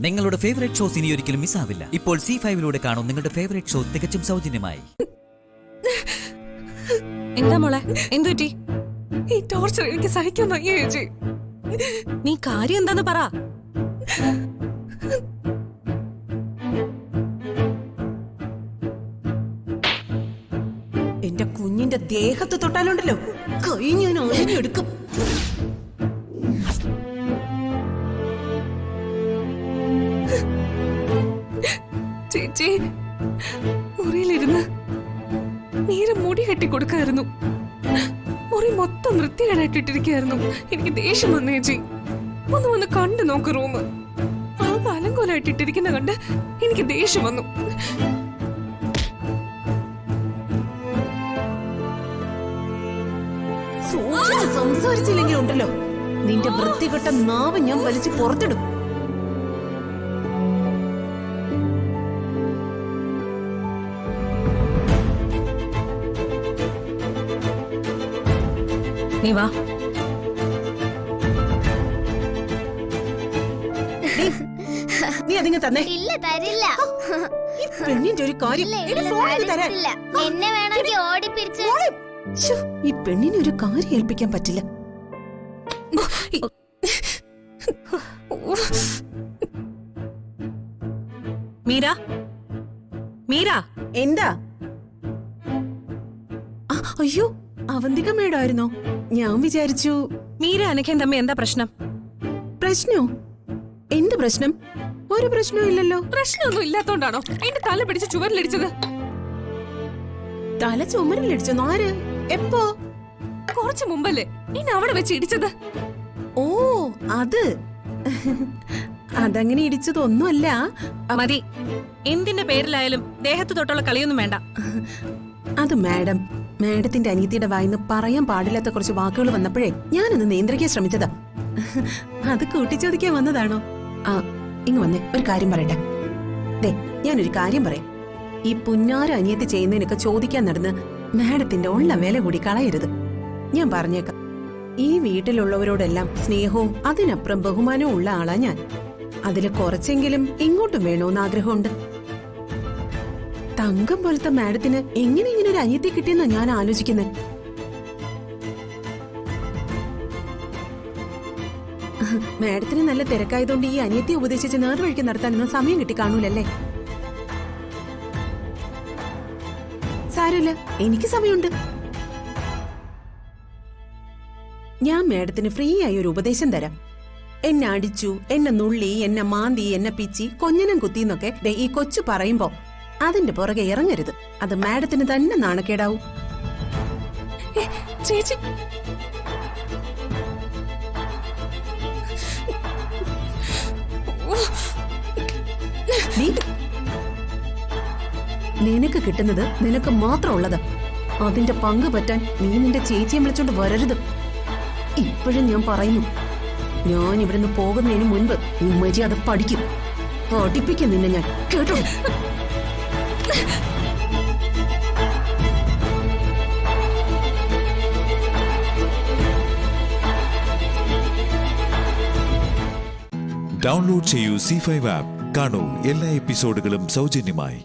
നിങ്ങളുടെ favourite shows ഇനി ഒരിക്കലും മിസ്സാവില്ല. ഇപ്പോൾ C5 കാണും നിങ്ങളുടെ ഫേവറേറ്റ് ഷോ തികച്ചും സൗജന്യമായി. എന്താ മോളെ, എന്തു പറ്റി? ഈ ടോർച്ചർ എനിക്ക് സഹിക്കാൻ വയ്യ ചേച്ചി. നീ കാര്യം എന്താന്ന് പറ. എന്റെ കുഞ്ഞിന്റെ ദേഹത്ത് തൊട്ടാലുണ്ടല്ലോ കൈ ഞാൻ ഒഴിഞ്ഞെടുക്കും. ചേച്ചി മുറിയിലിരുന്ന് നീരെ മുടി കെട്ടി കൊടുക്കായിരുന്നു. മുറി മൊത്തം വൃത്തികേടായിട്ടിട്ടിരിക്കായിരുന്നു. എനിക്ക് ദേഷ്യം വന്നു ചേച്ചി. ഒന്ന് കണ്ടു നോക്ക് റൂം ആകെ അലങ്കോലായിട്ടിട്ടിരിക്കുന്ന കണ്ട് എനിക്ക് ദേഷ്യം വന്നു. സംസാരിച്ചില്ലെങ്കിൽ ഉണ്ടല്ലോ നിന്റെ വൃത്തികെട്ട നാവ് ഞാൻ വലിച്ചു പുറത്തിടും. നീ വാ. നീ അതിങ്ങ് തന്നെ. ഇല്ല, തരില്ല. ഈ പെണ്ണിന്റെ ഒരു കാര്യം എന്നെ വേണമെങ്കിൽ ഓടിപ്പിടിച്ച്. ഈ പെണ്ണിനെ ഒരു കാര്യം ഏൽപ്പിക്കാൻ പറ്റില്ല. മീര, മീര, എന്താ? അയ്യോ, അവന്തിക മേടായിരുന്നോ? ഞാൻ വിചാരിച്ചു. മീര അനഖയും തമ്മിൽ എന്താ പ്രശ്നം? പ്രശ്നോ? എന്ത് പ്രശ്നം? ഒരു പ്രശ്നവും ഇല്ലല്ലോ. പ്രശ്നമൊന്നും ഇല്ലാത്തോണ്ടാണോ എന്റെ തല പിടിച്ച് ചുവരിലിടിച്ചത്? തല ചുമരിലിടിച്ചോ? ആര്? എപ്പോ? കുറച്ചു മുമ്പല്ലേ എന്നെ അവിടെ വെച്ച് ഇടിച്ചത്. ഓ, അത് അതങ്ങനെ ഇടിച്ചതൊന്നുമല്ല. മതി, എന്തിന്റെ പേരിലായാലും ദേഹത്ത് തൊട്ടുള്ള കളിയൊന്നും വേണ്ട. അത് മാഡത്തിന്റെ അനിയത്തിയുടെ വായിന്ന് പറയാൻ പാടില്ലാത്ത കുറച്ച് വാക്കുകൾ വന്നപ്പോഴേ ഞാനൊന്ന് നിയന്ത്രിക്കാൻ ശ്രമിച്ചതാ. അത് കൂട്ടിച്ചോദിക്കാൻ വന്നതാണോ? ആ, ഇങ്ങ് വന്നേ, ഒരു കാര്യം പറയട്ടെ. ദേ, ഞാനൊരു കാര്യം പറയാം. ഈ പുന്നാര അനിയത്തി ചെയ്യുന്നതിനൊക്കെ ചോദിക്കാൻ നടന്ന് മാഡത്തിന്റെ ഉള്ള വില കൂടി കളയരുത്. ഞാൻ പറഞ്ഞേക്കാം, ഈ വീട്ടിലുള്ളവരോടെല്ലാം സ്നേഹവും അതിനപ്പുറം ബഹുമാനവും ഉള്ള ആളാ ഞാൻ. അതില് കുറച്ചെങ്കിലും ഇങ്ങോട്ടും വേണോന്ന് ആഗ്രഹമുണ്ട്. തങ്കം പോലത്തെ മാഡത്തിന് എങ്ങനെ ഇങ്ങനെ ഒരു അനിയത്തി കിട്ടിയെന്നാ ഞാൻ ആലോചിക്കുന്നത്. മാഡത്തിന് നല്ല തിരക്കായതുകൊണ്ട് ഈ അനിയത്തി ഉപദേശിച്ച് നേർവഴിക്ക് നടത്താനൊന്നും സമയം കിട്ടി കാണൂലല്ലേ? സാരമില്ല, എനിക്ക് സമയമുണ്ട്. ഞാൻ മാഡത്തിന് ഫ്രീ ആയി ഒരു ഉപദേശം തരാം. എന്നെ അടിച്ചു, എന്നെ നുള്ളി, എന്നെ മാന്തി, എന്നെ പിച്ചി, കൊഞ്ഞനം കുത്തിന്നൊക്കെ ഈ കൊച്ചു പറയുമ്പോ അതിന്റെ പുറകെ ഇറങ്ങരുത്. അത് മാഡത്തിന് തന്നെ നാണക്കേടാവും. ചേച്ചി, നിനക്ക് കിട്ടുന്നത് നിനക്ക് മാത്രം ഉള്ളത്. അതിന്റെ പങ്ക് പറ്റാൻ നീ നിന്റെ ചേച്ചിയെ വിളിച്ചോണ്ട് വരരുത്. ഇപ്പോഴും ഞാൻ പറയുന്നു, ഞാൻ ഇവിടുന്ന് പോകുന്നതിന് മുൻപ് നീ മര്യാദ പഠിക്കും. പഠിപ്പിക്കും നിന്നെ ഞാൻ, കേട്ടോ? ഡൗൺലോഡ് ചെയ്യൂ C5 ആപ്പ്. കാണൂ എല്ലാ എപ്പിസോഡുകളും സൗജന്യമായി.